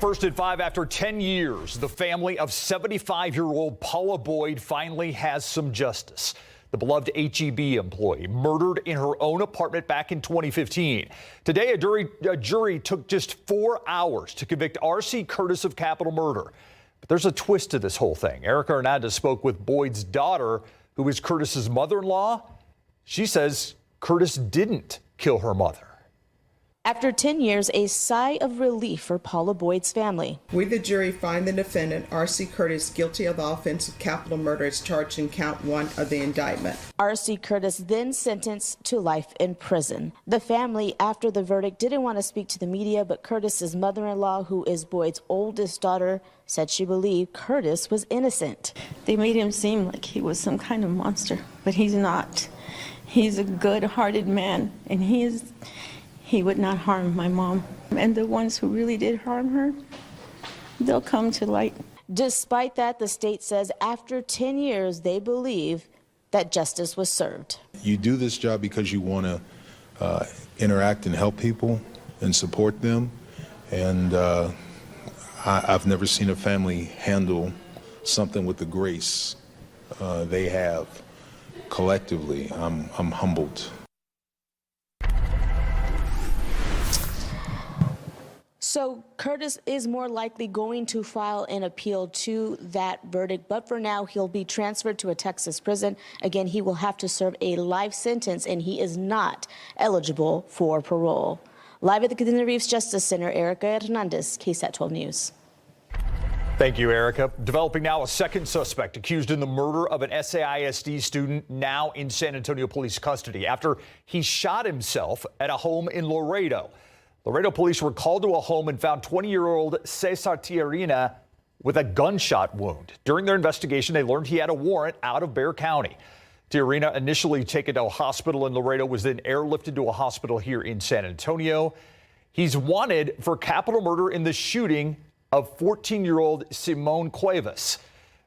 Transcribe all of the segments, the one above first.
First at 5, after 10 years, the family of 75-year-old Paula Boyd finally has some justice. The beloved H-E-B employee murdered in her own apartment back in 2015. Today, a jury took just 4 hours to convict R.C. Curtis of capital murder. But there's a twist to this whole thing. Erica Hernandez spoke with Boyd's daughter, who is Curtis's mother-in-law. She says Curtis didn't kill her mother. After 10 years, a sigh of relief for Paula Boyd's family. We, the jury, find the defendant, R.C. Curtis, guilty of the offense of capital murder as charged in count 1 of the indictment. R.C. Curtis then sentenced to life in prison. The family, after the verdict, didn't want to speak to the media, but Curtis's mother-in-law, who is Boyd's oldest daughter, said she believed Curtis was innocent. They made him seem like he was some kind of monster, but he's not. He's a good-hearted man, and he would not harm my mom. And the ones who really did harm her, they'll come to light. Despite that, the state says after 10 years, they believe that justice was served. You do this job because you want to interact and help people and support them. And I've never seen a family handle something with the grace they have collectively. I'm humbled. So Curtis is more likely going to file an appeal to that verdict, but for now he'll be transferred to a Texas prison. Again, he will have to serve a life sentence, and he is not eligible for parole. Live at the Cadena Reeves Justice Center, Erica Hernandez, KSAT 12 News. Thank you, Erica. Developing now, a second suspect accused in the murder of an SAISD student now in San Antonio police custody after he shot himself at a home in Laredo. Laredo police were called to a home and found 20-year-old Cesar Tijerina with a gunshot wound. During their investigation, they learned he had a warrant out of Bexar County. Tijerina, initially taken to a hospital in Laredo, was then airlifted to a hospital here in San Antonio. He's wanted for capital murder in the shooting of 14-year-old Simone Cuevas.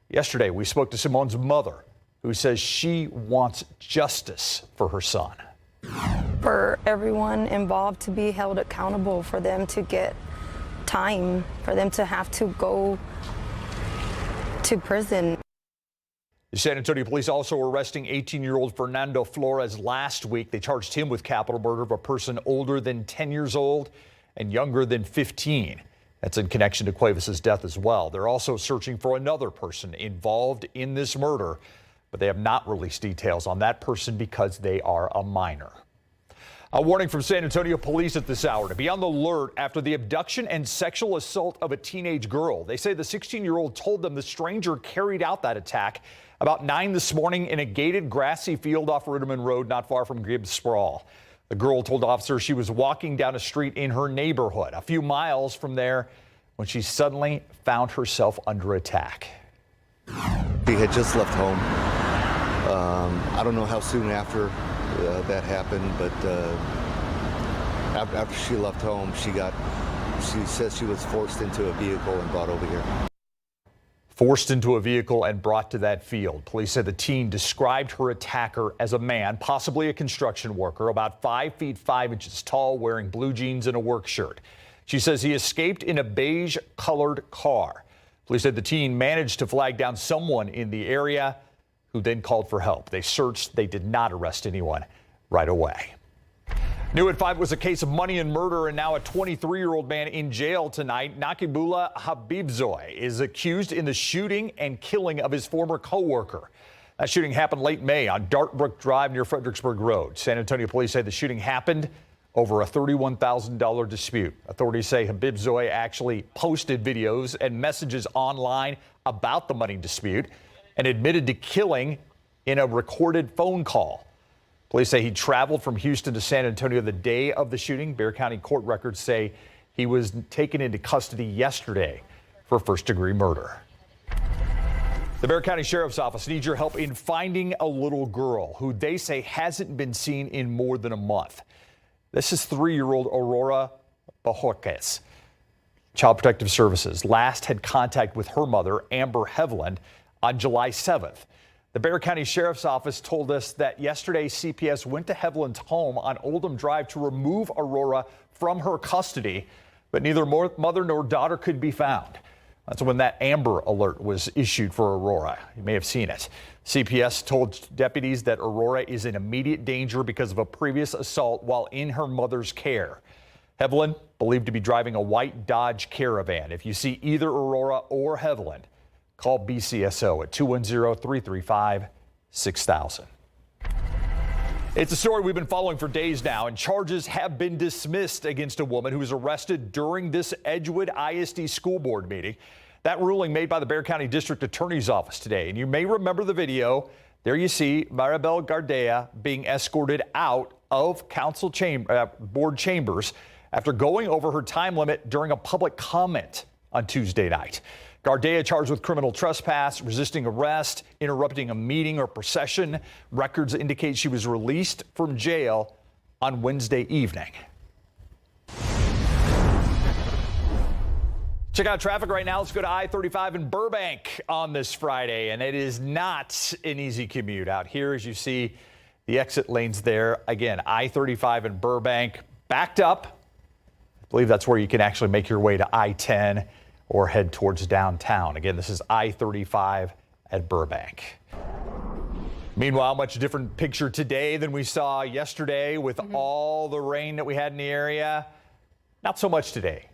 Yesterday, we spoke to Simone's mother, who says she wants justice for her son. For everyone involved to be held accountable, for them to get time, for them to have to go to prison. The San Antonio police also arresting 18-year-old Fernando Flores last week. They charged him with capital murder of a person older than 10 years old and younger than 15. That's in connection to Cuevas' death as well. They're also searching for another person involved in this murder, but they have not released details on that person because they are a minor. A warning from San Antonio police at this hour to be on the alert after the abduction and sexual assault of a teenage girl. They say the 16-year-old told them the stranger carried out that attack about 9 this morning in a gated grassy field off Ritterman Road, not far from Gibbs Sprawl. The girl told officers she was walking down a street in her neighborhood a few miles from there when she suddenly found herself under attack. He had just left home. I don't know how soon after that happened, but after she left home, she says she was forced into a vehicle and brought over here. Forced into a vehicle and brought to that field. Police said the teen described her attacker as a man, possibly a construction worker, about 5 feet 5 inches tall, wearing blue jeans and a work shirt. She says he escaped in a beige colored car. Police said the teen managed to flag down someone in the area who then called for help. They searched. They did not arrest anyone right away. New at 5 was a case of money and murder, and now a 23-year-old man in jail tonight. Nakibullah Habibzoy is accused in the shooting and killing of his former co-worker. That shooting happened late May on Dartbrook Drive near Fredericksburg Road. San Antonio police say the shooting happened over a $31,000 dispute. Authorities say Habibzoy actually posted videos and messages online about the money dispute and admitted to killing in a recorded phone call. Police say he traveled from Houston to San Antonio the day of the shooting. Bexar County court records say he was taken into custody yesterday for first-degree murder. The Bexar County Sheriff's Office needs your help in finding a little girl who they say hasn't been seen in more than a month. This is 3-year-old Aurora Bojorquez. Child Protective Services last had contact with her mother, Amber Hevland, on July 7th. The Bexar County Sheriff's Office told us that yesterday CPS went to Hevland's home on Oldham Drive to remove Aurora from her custody. but neither mother nor daughter could be found. That's when that Amber Alert was issued for Aurora. You may have seen it. CPS told deputies that Aurora is in immediate danger because of a previous assault while in her mother's care. Heveland, believed to be driving a white Dodge Caravan. If you see either Aurora or Heveland, call BCSO at 210-335-6000. It's a story we've been following for days now, and charges have been dismissed against a woman who was arrested during this Edgewood ISD school board meeting. That ruling made by the Bexar County District Attorney's Office today. And you may remember the video. There you see Maribel Gardea being escorted out of council board chambers after going over her time limit during a public comment on Tuesday night. Gardea charged with criminal trespass, resisting arrest, interrupting a meeting or procession. Records indicate she was released from jail on Wednesday evening. Check out traffic right now. Let's go to I-35 in Burbank on this Friday, and it is not an easy commute out here. As you see the exit lanes there, again, I-35 in Burbank backed up. I believe that's where you can actually make your way to I-10 or head towards downtown. Again, this is I-35 at Burbank. Meanwhile, much different picture today than we saw yesterday with all the rain that we had in the area. Not so much today.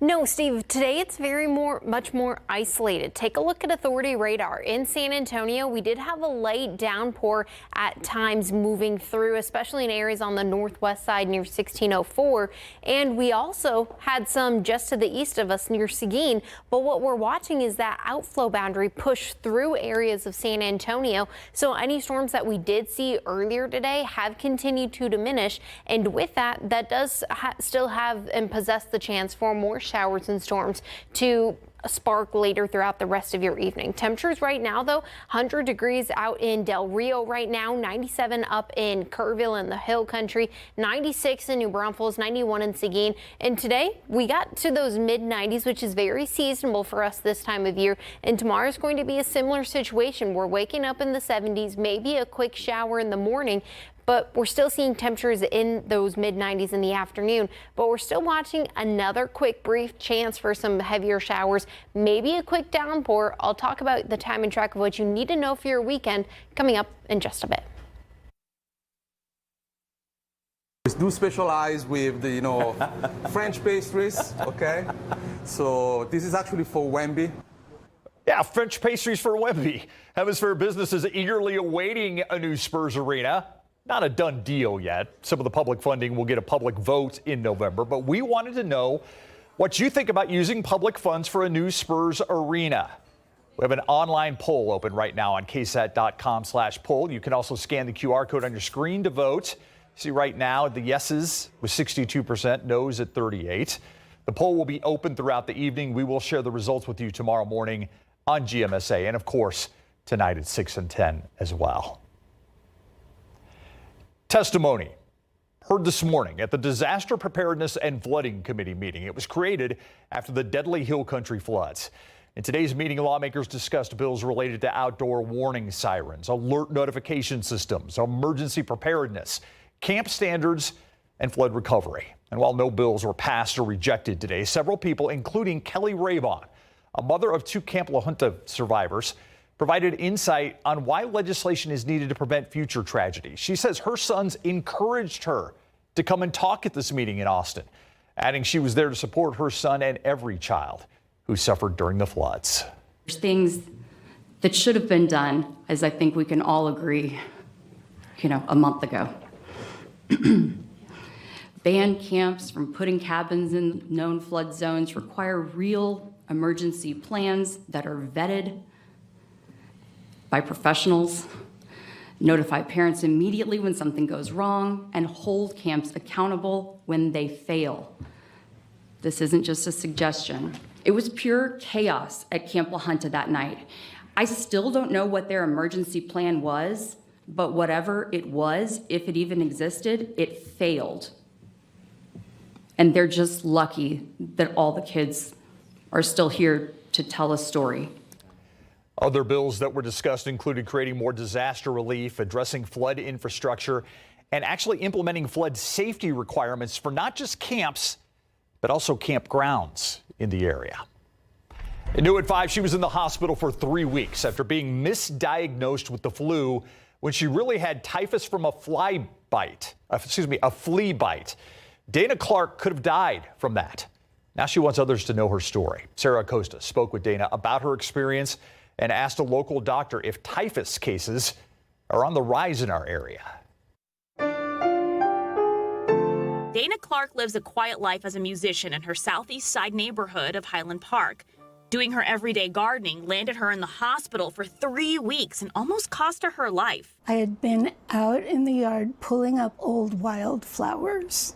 No, Steve, today it's much more isolated. Take a look at authority radar. In San Antonio, we did have a light downpour at times moving through, especially in areas on the northwest side near 1604. And we also had some just to the east of us near Seguin. But what we're watching is that outflow boundary push through areas of San Antonio. So any storms that we did see earlier today have continued to diminish. And with that, that does still have and possess the chance for more showers and storms to spark later throughout the rest of your evening. Temperatures right now, though, 100 degrees out in Del Rio right now, 97 up in Kerrville in the Hill Country, 96 in New Braunfels, 91 in Seguin. And today we got to those mid-90s, which is very seasonable for us this time of year. And tomorrow is going to be a similar situation. We're waking up in the 70s, maybe a quick shower in the morning, but we're still seeing temperatures in those mid-90s in the afternoon. But we're still watching another quick brief chance for some heavier showers, maybe a quick downpour. I'll talk about the time and track of what you need to know for your weekend coming up in just a bit. We do specialize with the, French pastries, okay? So this is actually for Wemby. Yeah, French pastries for Wemby. Hemisphere Business is eagerly awaiting a new Spurs arena. Not a done deal yet. Some of the public funding will get a public vote in November, but we wanted to know what you think about using public funds for a new Spurs arena. We have an online poll open right now on ksat.com/poll. You can also scan the QR code on your screen to vote. See right now the yeses with 62%, no's at 38%. The poll will be open throughout the evening. We will share the results with you tomorrow morning on GMSA and, of course, tonight at 6 and 10 as well. Testimony heard this morning at the Disaster Preparedness and Flooding Committee meeting. It was created after the deadly Hill Country floods. In today's meeting, lawmakers discussed bills related to outdoor warning sirens, alert notification systems, emergency preparedness, camp standards, and flood recovery. And while no bills were passed or rejected today, several people, including Kelly Raybon, a mother of 2 Camp La Junta survivors, provided insight on why legislation is needed to prevent future tragedies. She says her sons encouraged her to come and talk at this meeting in Austin, adding she was there to support her son and every child who suffered during the floods. There's things that should have been done, as I think we can all agree, a month ago. Ban camps from putting cabins in known flood zones, require real emergency plans that are vetted by professionals, notify parents immediately when something goes wrong, and hold camps accountable when they fail. This isn't just a suggestion. It was pure chaos at Camp La Junta that night. I still don't know what their emergency plan was, but whatever it was, if it even existed, it failed. And they're just lucky that all the kids are still here to tell a story. Other bills that were discussed included creating more disaster relief, addressing flood infrastructure, and actually implementing flood safety requirements for not just camps, but also campgrounds in the area. And new at 5, she was in the hospital for 3 weeks after being misdiagnosed with the flu when she really had typhus from a flea bite. Dana Clark could have died from that. Now she wants others to know her story. Sarah Acosta spoke with Dana about her experience and asked a local doctor if typhus cases are on the rise in our area. Dana Clark lives a quiet life as a musician in her southeast side neighborhood of Highland Park. Doing her everyday gardening landed her in the hospital for 3 weeks and almost cost her her life. I had been out in the yard pulling up old wildflowers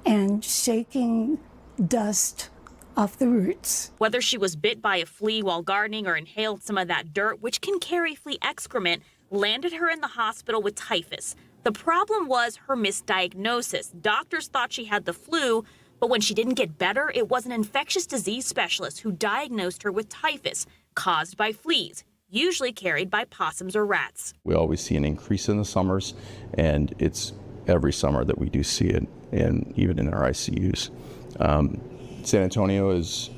and shaking dust off the roots. Whether she was bit by a flea while gardening or inhaled some of that dirt, which can carry flea excrement, landed her in the hospital with typhus. The problem was her misdiagnosis. Doctors thought she had the flu, but when she didn't get better, it was an infectious disease specialist who diagnosed her with typhus caused by fleas, usually carried by possums or rats. We always see an increase in the summers, and it's every summer that we do see it, and even in our ICUs. San Antonio has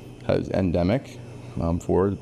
endemic for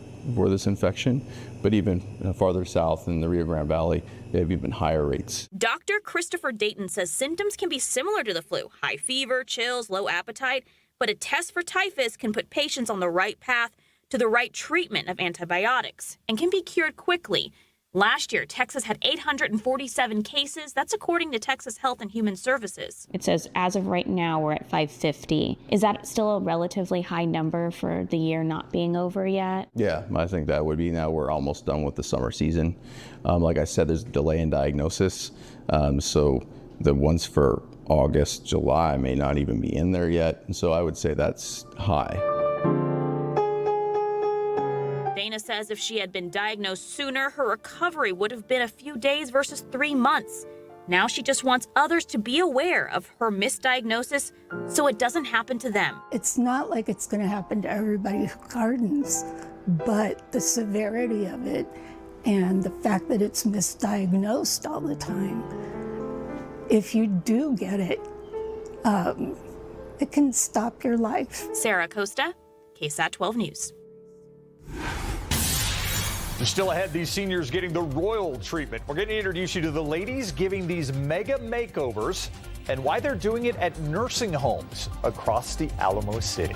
this infection, but even farther south in the Rio Grande Valley, they have even higher rates. Dr. Christopher Dayton says symptoms can be similar to the flu, high fever, chills, low appetite, but a test for typhus can put patients on the right path to the right treatment of antibiotics and can be cured quickly. Last year, Texas had 847 cases. That's according to Texas Health and Human Services. It says as of right now, we're at 550. Is that still a relatively high number for the year not being over yet? Yeah, I think that would be. Now we're almost done with the summer season. Like I said, there's a delay in diagnosis. So the ones for August, July may not even be in there yet. And so I would say that's high. Dana says if she had been diagnosed sooner, her recovery would have been a few days versus 3 months. Now she just wants others to be aware of her misdiagnosis so it doesn't happen to them. It's not like it's going to happen to everybody who gardens, but the severity of it and the fact that it's misdiagnosed all the time, if you do get it, it can stop your life. Sarah Acosta, KSAT 12 News. Still ahead, these seniors getting the royal treatment. We're going to introduce you to the ladies giving these mega makeovers and why they're doing it at nursing homes across the Alamo City.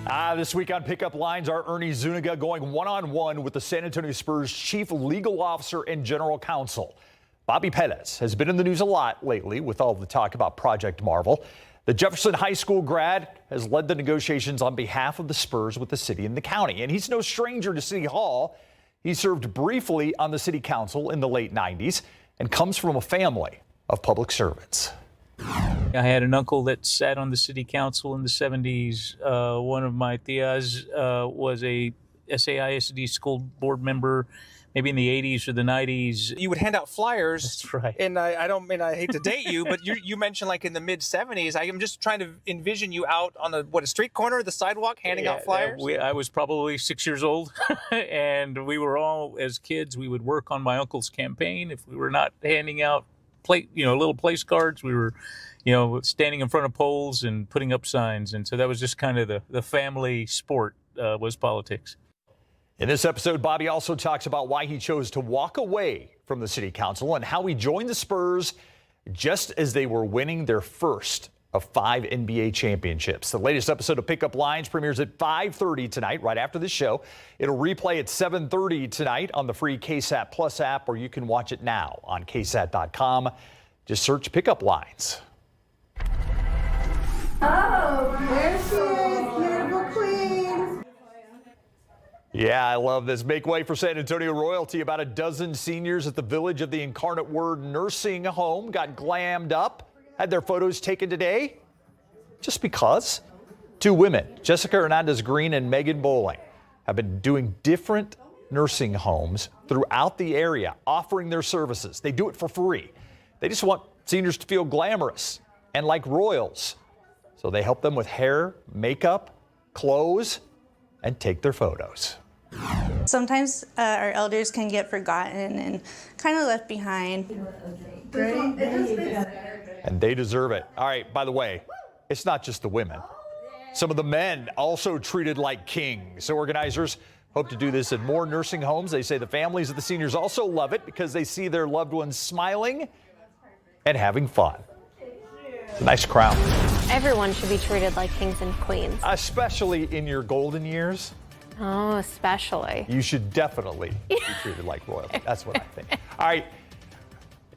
This week on Pickup Lines, our Ernie Zuniga going one-on-one with the San Antonio Spurs chief legal officer and general counsel. Bobby Perez has been in the news a lot lately with all the talk about Project Marvel. The Jefferson High School grad has led the negotiations on behalf of the Spurs with the city and the county, and he's no stranger to City Hall. He served briefly on the city council in the late 90s and comes from a family of public servants. I had an uncle that sat on the city council in the 70s. One of my tias was a SAISD school board member, maybe in the 80s or the 90s. You would hand out flyers. That's right. And I hate to date you, but you mentioned like in the mid 70s. I am just trying to envision you out on a street corner, the sidewalk, handing out flyers. I was probably 6 years old, and we were all, as kids, we would work on my uncle's campaign. If we were not handing out little place cards, we were, standing in front of polls and putting up signs. And so that was just kind of the family sport was politics. In this episode, Bobby also talks about why he chose to walk away from the city council and how he joined the Spurs just as they were winning their first of 5 NBA championships. The latest episode of Pickup Lines premieres at 5:30 tonight, right after the show. It'll replay at 7:30 tonight on the free KSAT Plus app, or you can watch it now on KSAT.com. Just search Pickup Lines. Oh, there she is, beautiful queen. Yeah, I love this. Make way for San Antonio royalty. About a dozen seniors at the Village of the Incarnate Word nursing home got glammed up. Had their photos taken today just because. 2 women, Jessica Hernandez Green and Megan Bowling, have been doing different nursing homes throughout the area, offering their services. They do it for free. They just want seniors to feel glamorous and like royals. So they help them with hair, makeup, clothes, and take their photos. Sometimes our elders can get forgotten and kind of left behind. And they deserve it. All right, by the way, it's not just the women. Some of the men also treated like kings. Organizers hope to do this at more nursing homes. They say the families of the seniors also love it because they see their loved ones smiling and having fun. It's a nice crown. Everyone should be treated like kings and queens. Especially in your golden years. Oh, especially. You should definitely be treated like royalty. That's what I think. All right.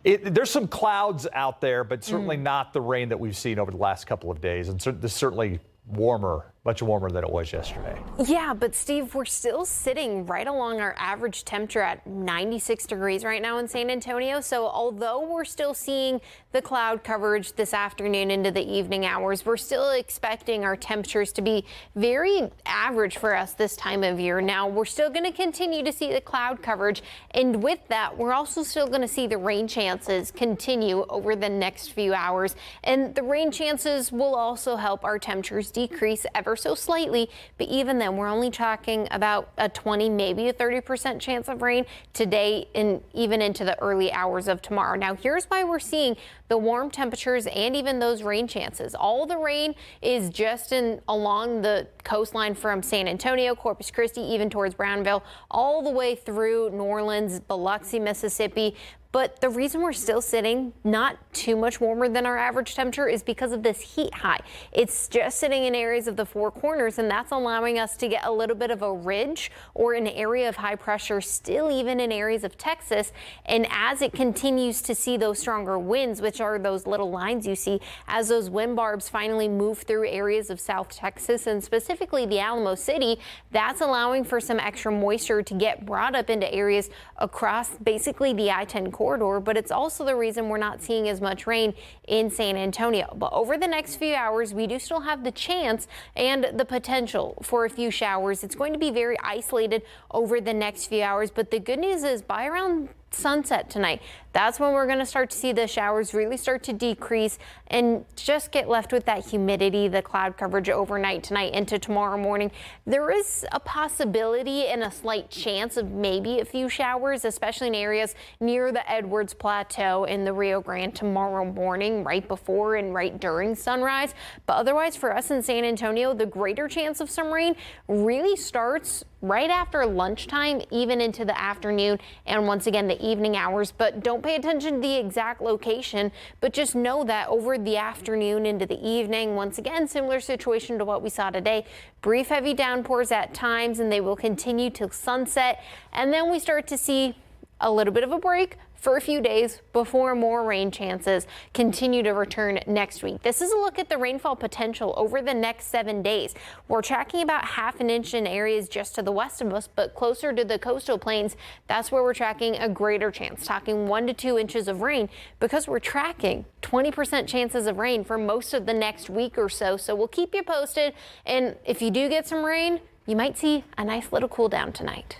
There's some clouds out there, but certainly not the rain that we've seen over the last couple of days. And this certainly warmer, much warmer than it was yesterday. Yeah, but Steve, we're still sitting right along our average temperature at 96 degrees right now in San Antonio. So although we're still seeing the cloud coverage this afternoon into the evening hours, we're still expecting our temperatures to be very average for us this time of year. Now, we're still going to continue to see the cloud coverage. And with that, we're also still going to see the rain chances continue over the next few hours. And the rain chances will also help our temperatures decrease ever so slightly, but even then we're only talking about a 20, maybe a 30% chance of rain today and even into the early hours of tomorrow. Now here's why we're seeing the warm temperatures and even those rain chances. All the rain is just along the coastline from San Antonio, Corpus Christi, even towards Brownville, all the way through New Orleans, Biloxi, Mississippi. But the reason we're still sitting not too much warmer than our average temperature is because of this heat high. It's just sitting in areas of the Four Corners, and that's allowing us to get a little bit of a ridge or an area of high pressure still even in areas of Texas. And as it continues to see those stronger winds, which are those little lines you see, as those wind barbs finally move through areas of South Texas and specifically the Alamo City, that's allowing for some extra moisture to get brought up into areas across basically the I-10 corridor, but it's also the reason we're not seeing as much rain in San Antonio. But over the next few hours, we do still have the chance and the potential for a few showers. It's going to be very isolated over the next few hours, but the good news is by around sunset tonight, that's when we're going to start to see the showers really start to decrease and just get left with that humidity, the cloud coverage overnight tonight into tomorrow morning. There is a possibility and a slight chance of maybe a few showers, especially in areas near the Edwards Plateau in the Rio Grande tomorrow morning, right before and right during sunrise. But otherwise for us in San Antonio, the greater chance of some rain really starts right after lunchtime, even into the afternoon, and once again the evening hours. But don't pay attention to the exact location, but just know that over the afternoon into the evening, once again, similar situation to what we saw today. Brief heavy downpours at times, and they will continue till sunset. And then we start to see a little bit of a break for a few days before more rain chances continue to return next week. This is a look at the rainfall potential over the next 7 days. We're tracking about ½ an inch in areas just to the west of us, but closer to the coastal plains, that's where we're tracking a greater chance, talking 1 to 2 inches of rain, because we're tracking 20% chances of rain for most of the next week or so. So we'll keep you posted. And if you do get some rain, you might see a nice little cool down tonight.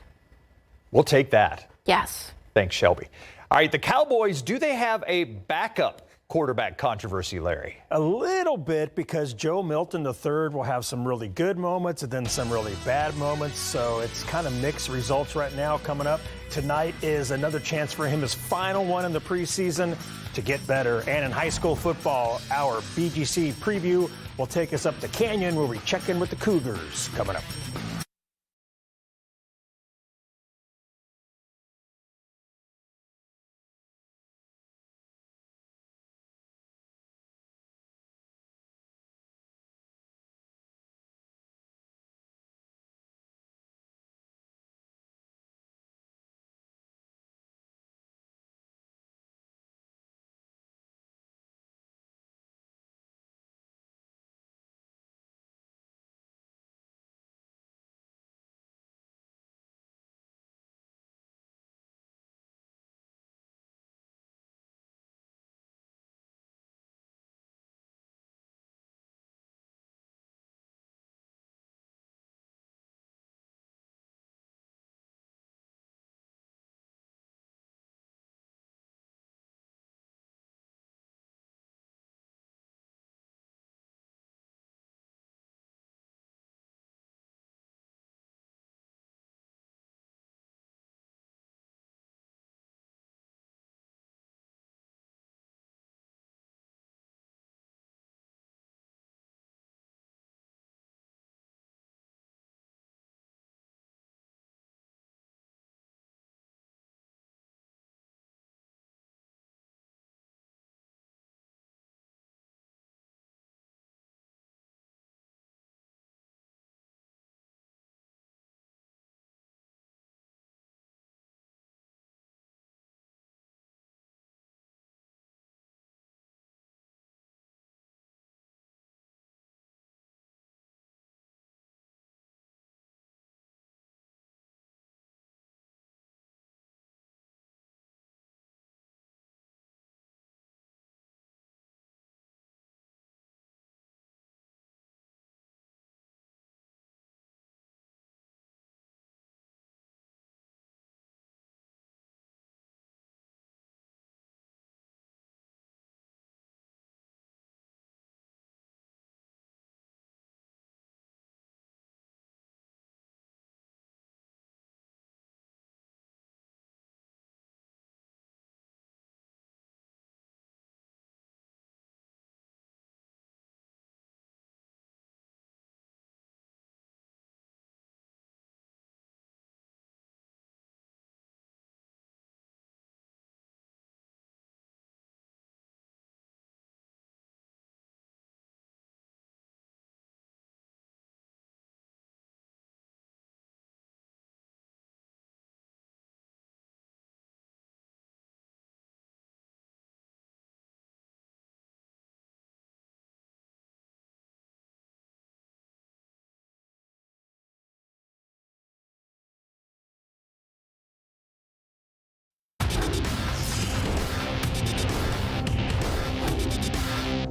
We'll take that. Yes. Thanks, Shelby. All right, the Cowboys, do they have a backup quarterback controversy, Larry? A little bit, because Joe Milton III will have some really good moments and then some really bad moments. So it's kind of mixed results right now coming up. Tonight is another chance for him, his final one in the preseason, to get better. And in high school football, our BGC preview will take us up to Canyon, where we check in with the Cougars coming up.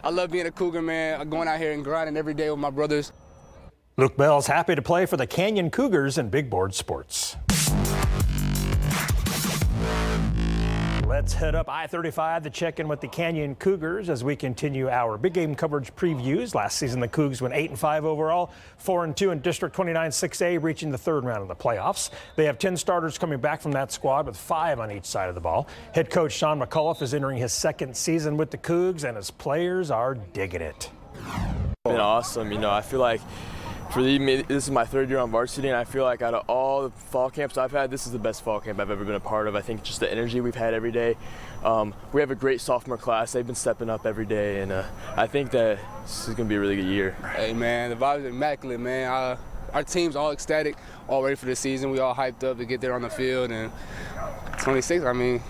I love being a Cougar, man. Going out here and grinding every day with my brothers. Luke Bell's happy to play for the Canyon Cougars in Big Board Sports. Let's head up I-35 to check in with the Canyon Cougars as we continue our big game coverage previews. Last season, the Cougs went 8-5 overall, 4-2 in District 29 6A, reaching the third round of the playoffs. They have 10 starters coming back from that squad, with 5 on each side of the ball. Head coach Sean McAuliffe is entering his second season with the Cougs, and his players are digging it. It's been awesome. You know, I feel like This is my 3rd year on varsity, and I feel like out of all the fall camps I've had, this is the best fall camp I've ever been a part of. I think just the energy we've had every day. We have a great sophomore class. They've been stepping up every day, and I think that this is going to be a really good year. Hey, man, the vibes are immaculate, man. Our team's all ecstatic, all ready for the season. We all hyped up to get there on the field, and 26,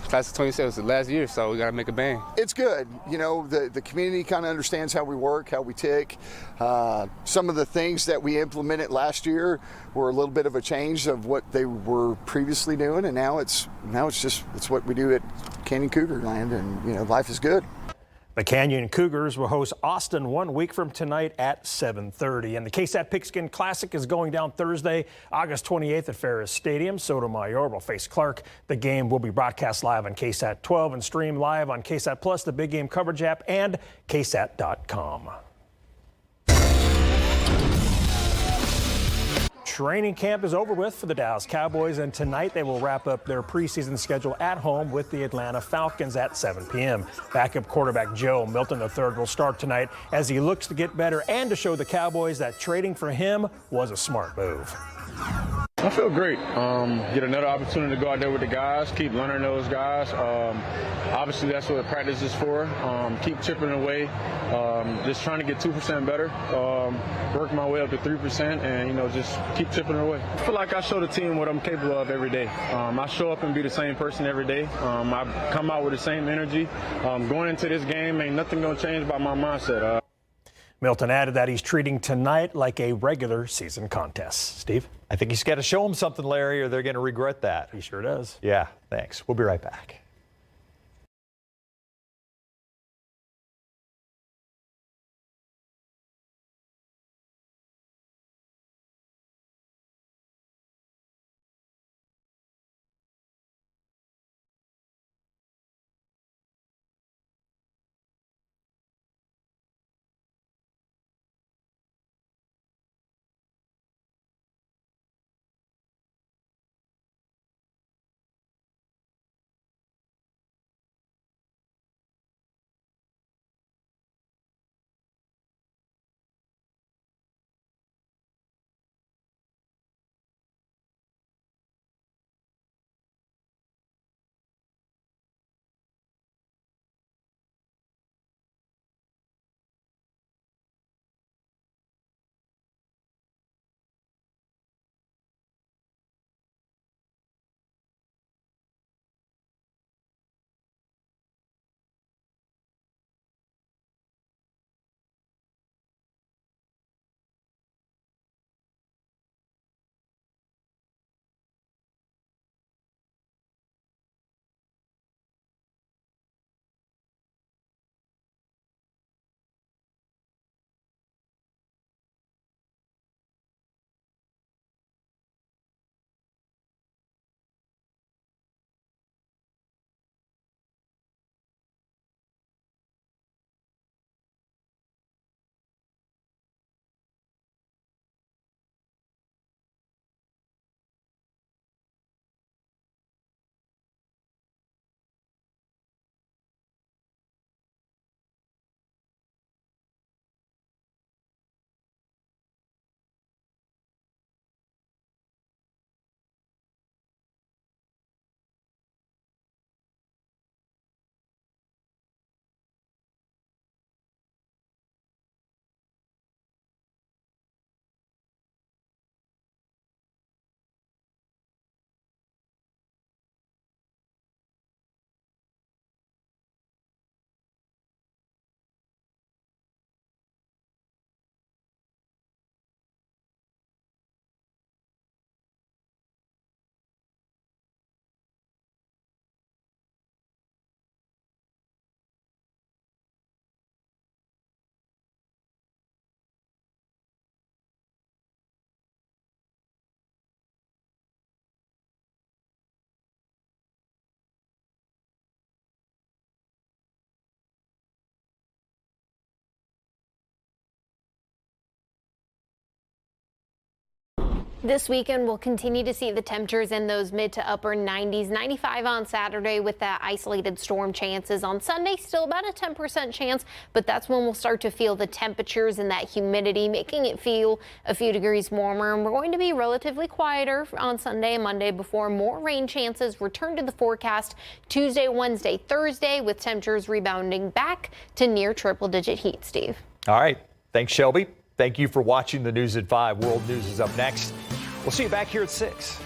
class of 26 was the last year, so we got to make a bang. It's good. You know, the community kind of understands how we work, how we tick. Some of the things that we implemented last year were a little bit of a change of what they were previously doing, and now it's what we do at Canyon Cougar Land, and you know, life is good. The Canyon Cougars will host Austin 1 week from tonight at 7:30. And the KSAT Pigskin Classic is going down Thursday, August 28th at Ferris Stadium. Sotomayor will face Clark. The game will be broadcast live on KSAT 12 and streamed live on KSAT Plus, the Big Game Coverage app, and KSAT.com. Training camp is over with for the Dallas Cowboys, and tonight they will wrap up their preseason schedule at home with the Atlanta Falcons at 7 p.m. Backup quarterback Joe Milton III will start tonight as he looks to get better and to show the Cowboys that trading for him was a smart move. I feel great. Get another opportunity to go out there with the guys, keep learning those guys. Obviously, that's what practice is for. Keep chipping away, just trying to get 2% better, work my way up to 3%, and, you know, just keep chipping away. I feel like I show the team what I'm capable of every day. I show up and be the same person every day. I come out with the same energy. Going into this game, ain't nothing going to change about my mindset. Milton added that he's treating tonight like a regular season contest. Steve? I think he's got to show him something, Larry, or they're going to regret that. He sure does. Yeah, thanks. We'll be right back. This weekend, we'll continue to see the temperatures in those mid to upper 90s, 95 on Saturday with that isolated storm chances. On Sunday, still about a 10% chance, but that's when we'll start to feel the temperatures and that humidity, making it feel a few degrees warmer. And we're going to be relatively quieter on Sunday and Monday before more rain chances return to the forecast Tuesday, Wednesday, Thursday, with temperatures rebounding back to near triple-digit heat, Steve. All right. Thanks, Shelby. Thank you for watching the News at 5. World News is up next. We'll see you back here at 6.